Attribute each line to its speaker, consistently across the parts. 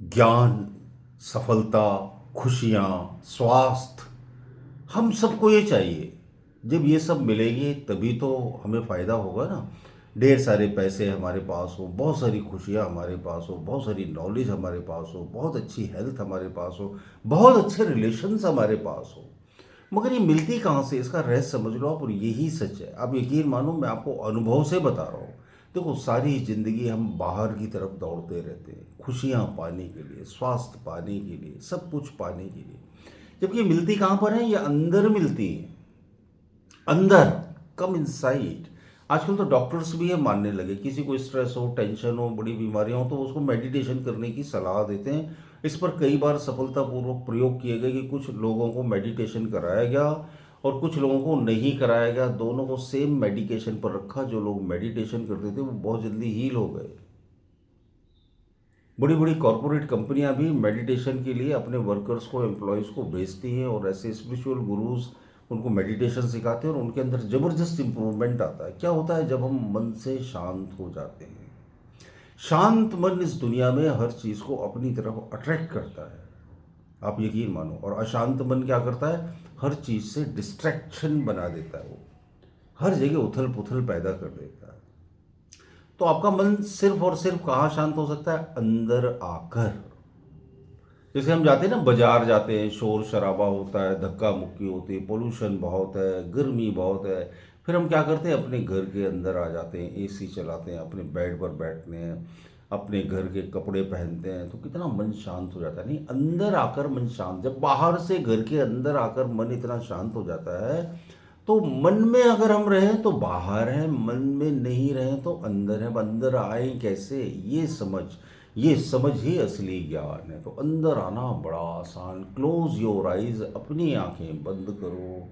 Speaker 1: ज्ञान, सफलता, खुशियाँ, स्वास्थ्य, हम सबको ये चाहिए। जब ये सब मिलेंगे तभी तो हमें फ़ायदा होगा ना। ढेर सारे पैसे हमारे पास हो, बहुत सारी खुशियाँ हमारे पास हो, बहुत सारी नॉलेज हमारे पास हो, बहुत अच्छी हेल्थ हमारे पास हो, बहुत अच्छे रिलेशन्स हमारे पास हो, मगर ये मिलती कहाँ से, इसका रहस्य समझ लो आप। और यही सच है। आप यकीन मानो, मैं आपको अनुभव से बता रहा हूँ। देखो, सारी ज़िंदगी हम बाहर की तरफ दौड़ते रहते हैं, खुशियाँ पाने के लिए, स्वास्थ्य पाने के लिए, सब कुछ पाने के लिए। जबकि मिलती कहाँ पर है? ये अंदर मिलती है। अंदर, कम इनसाइड। आजकल तो डॉक्टर्स भी ये मानने लगे, किसी को स्ट्रेस हो, टेंशन हो, बड़ी बीमारियां हो, तो उसको मेडिटेशन करने की सलाह देते हैं। इस पर कई बार सफलतापूर्वक प्रयोग किए गए कि कुछ लोगों को मेडिटेशन कराया गया और कुछ लोगों को नहीं कराया गया। दोनों को सेम मेडिकेशन पर रखा। जो लोग मेडिटेशन करते थे वो बहुत जल्दी हील हो गए। बड़ी बड़ी कॉरपोरेट कंपनियां भी मेडिटेशन के लिए अपने वर्कर्स को, एम्प्लॉयज़ को भेजती हैं, और ऐसे स्पिरिचुअल गुरुज उनको मेडिटेशन सिखाते हैं और उनके अंदर ज़बरदस्त इंप्रूवमेंट आता है। क्या होता है जब हम मन से शांत हो जाते हैं? शांत मन इस दुनिया में हर चीज़ को अपनी तरफ अट्रैक्ट करता है, आप यकीन मानो। और अशांत मन क्या करता है? हर चीज़ से डिस्ट्रैक्शन बना देता है। वो हर जगह उथल पुथल पैदा कर देता है। तो आपका मन सिर्फ और सिर्फ कहाँ शांत हो सकता है? अंदर आकर। जैसे हम जाते हैं ना, बाजार जाते हैं, शोर शराबा होता है, धक्का मुक्की होती है, पोल्यूशन बहुत है, गर्मी बहुत है। फिर हम क्या करते हैं? अपने घर के अंदर आ जाते हैं, एसी चलाते हैं, अपने बेड पर बैठते हैं, अपने घर के कपड़े पहनते हैं, तो कितना मन शांत हो जाता है। नहीं, अंदर आकर मन शांत। जब बाहर से घर के अंदर आकर मन इतना शांत हो जाता है, तो मन में अगर हम रहें तो बाहर हैं, मन में नहीं रहें तो अंदर है। अब अंदर आए कैसे, ये समझ ही असली ज्ञान है। तो अंदर आना बड़ा आसान। क्लोज योर आइज, अपनी आंखें बंद करो,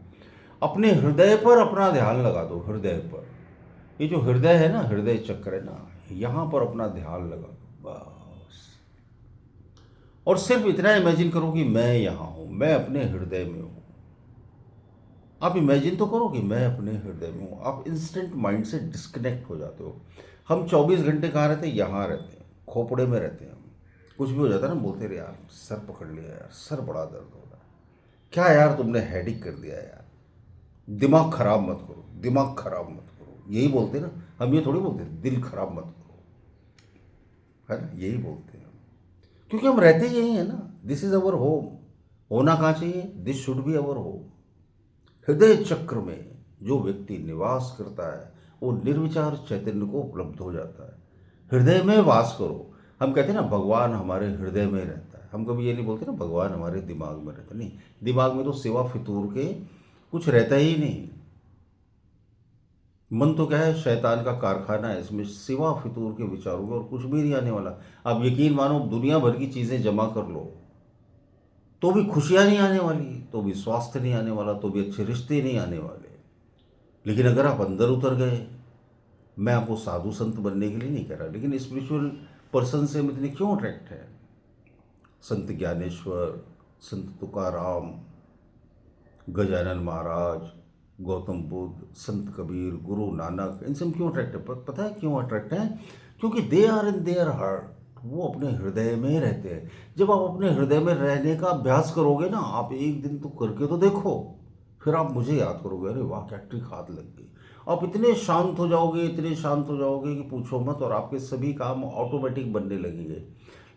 Speaker 1: अपने हृदय पर अपना ध्यान लगा दो। हृदय पर, ये जो हृदय है ना, हृदय चक्र है ना, यहाँ पर अपना ध्यान लगा दो बस। और सिर्फ इतना इमेजिन करो कि मैं यहाँ हूँ, मैं अपने हृदय में हूँ। आप इमेजिन तो करो कि मैं अपने हृदय में हूँ। आप इंस्टेंट माइंड से डिस्कनेक्ट हो जाते हो। हम 24 घंटे कहाँ रहते हैं? यहाँ रहते हैं, खोपड़े में रहते हैं हम। कुछ भी हो जाता है ना, बोलते रहे यार सर पकड़ लिया, यार सर बड़ा दर्द हो रहा है, क्या यार तुमने हेडिक कर दिया यार, दिमाग खराब मत करो, दिमाग खराब मत करो, यही बोलते हैं ना। हम ये थोड़ी बोलते दिल खराब मत करो, है ना, यही बोलते हैं हम। क्योंकि हम रहते यही है ना। This is our home. होना कहाँ चाहिए? This should be our home. हृदय चक्र में जो व्यक्ति निवास करता है वो निर्विचार चैतन्य को उपलब्ध हो जाता है। हृदय में वास करो। हम कहते हैं ना भगवान हमारे हृदय में रहता है। हम कभी ये नहीं बोलते ना भगवान हमारे दिमाग में रहता है। नहीं, दिमाग में तो सिवा फितूर के कुछ रहता ही नहीं। मन तो क्या है? शैतान का कारखाना है। इसमें सिवा फितूर के विचारों में और कुछ भी नहीं आने वाला। आप यकीन मानो, दुनिया भर की चीज़ें जमा कर लो तो भी खुशियाँ नहीं आने वाली, तो भी स्वास्थ्य नहीं आने वाला, तो भी अच्छे रिश्ते नहीं आने वाले। लेकिन अगर आप अंदर उतर गए, मैं आपको साधु संत बनने के लिए नहीं कह रहा, लेकिन स्पिरिचुअल पर्सन से हम इतने क्यों अट्रैक्ट हैं? संत ज्ञानेश्वर, संत तुकाराम, गजानन महाराज, गौतम बुद्ध, संत कबीर, गुरु नानक, इनसे हम क्यों अट्रैक्ट है? पता है क्यों अट्रैक्ट हैं? क्योंकि they are in their heart. वो अपने हृदय में रहते हैं। जब आप अपने हृदय में रहने का अभ्यास करोगे ना, आप एक दिन तो करके तो देखो, फिर आप मुझे याद करोगे, अरे वाह क्या ट्रिक हाथ लग गई। आप इतने शांत हो जाओगे, इतने शांत हो जाओगे कि पूछो मत। और आपके सभी काम ऑटोमेटिक बनने लगेंगे।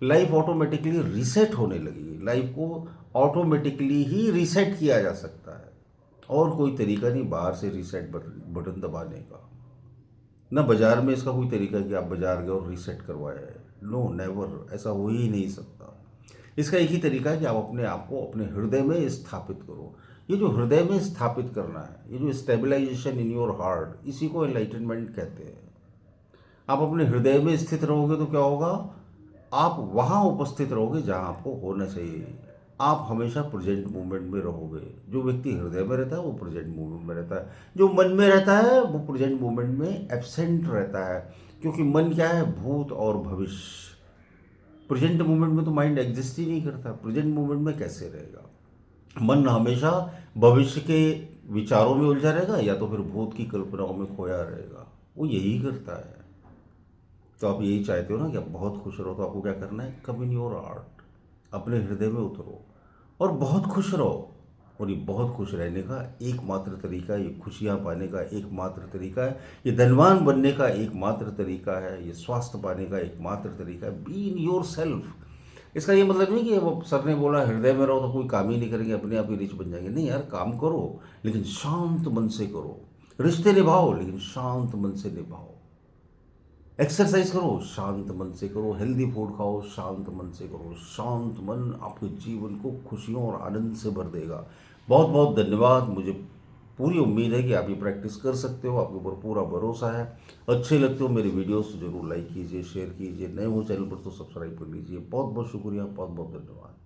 Speaker 1: लाइफ ऑटोमेटिकली रीसेट होने लगेगी। लाइफ को ऑटोमेटिकली ही रीसेट किया जा सकता है, और कोई तरीका नहीं बाहर से रीसेट बटन दबाने का। ना बाजार में इसका कोई तरीका कि आप बाजार गए और रीसेट करवाया है। नो, नेवर, ऐसा हो ही नहीं सकता। इसका एक ही तरीका है कि आप अपने आप को अपने हृदय में स्थापित करो। ये जो हृदय में स्थापित करना है, ये जो स्टेबलाइजेशन इन योर हार्ट, इसी को एनलाइटनमेंट कहते हैं। आप अपने हृदय में स्थित रहोगे तो क्या होगा? आप वहाँ उपस्थित रहोगे जहाँ आपको होना चाहिए। आप हमेशा प्रेजेंट मोमेंट में रहोगे। जो व्यक्ति हृदय में रहता है वो प्रेजेंट मोमेंट में रहता है। जो मन में रहता है वो प्रेजेंट मोमेंट में एब्सेंट रहता है। क्योंकि मन क्या है? भूत और भविष्य। प्रेजेंट मोमेंट में तो माइंड एग्जिस्ट ही नहीं करता। प्रेजेंट मोमेंट में कैसे रहेगा? मन हमेशा भविष्य के विचारों में उलझा रहेगा या तो फिर भूत की कल्पनाओं में खोया रहेगा। वो यही करता है। तो आप यही चाहते हो ना कि आप बहुत खुश रहो, तो आपको क्या करना है, कम इन योर आर्ट, अपने हृदय में उतरो और बहुत खुश रहो। और ये बहुत खुश रहने का एकमात्र तरीका है, ये खुशियाँ पाने का एकमात्र तरीका है, ये धनवान बनने का एकमात्र तरीका है, ये स्वास्थ्य पाने का एकमात्र तरीका है, बी इन योर सेल्फ। इसका ये मतलब नहीं कि वो सर ने बोला हृदय में रहो तो कोई काम ही नहीं करेंगे, अपने आप ही रिच बन जाएंगे। नहीं यार, काम करो लेकिन शांत मन से करो, रिश्ते निभाओ लेकिन शांत मन से निभाओ, एक्सरसाइज करो शांत मन से करो, हेल्दी फूड खाओ शांत मन से करो। शांत मन आपके जीवन को खुशियों और आनंद से भर देगा। बहुत बहुत धन्यवाद। मुझे पूरी उम्मीद है कि आप ये प्रैक्टिस कर सकते हो, आपके ऊपर पूरा भरोसा है। अच्छे लगते हो मेरे वीडियोस तो जरूर लाइक कीजिए, शेयर कीजिए, नए हो चैनल पर तो सब्सक्राइब कर लीजिए। बहुत बहुत शुक्रिया, बहुत बहुत धन्यवाद।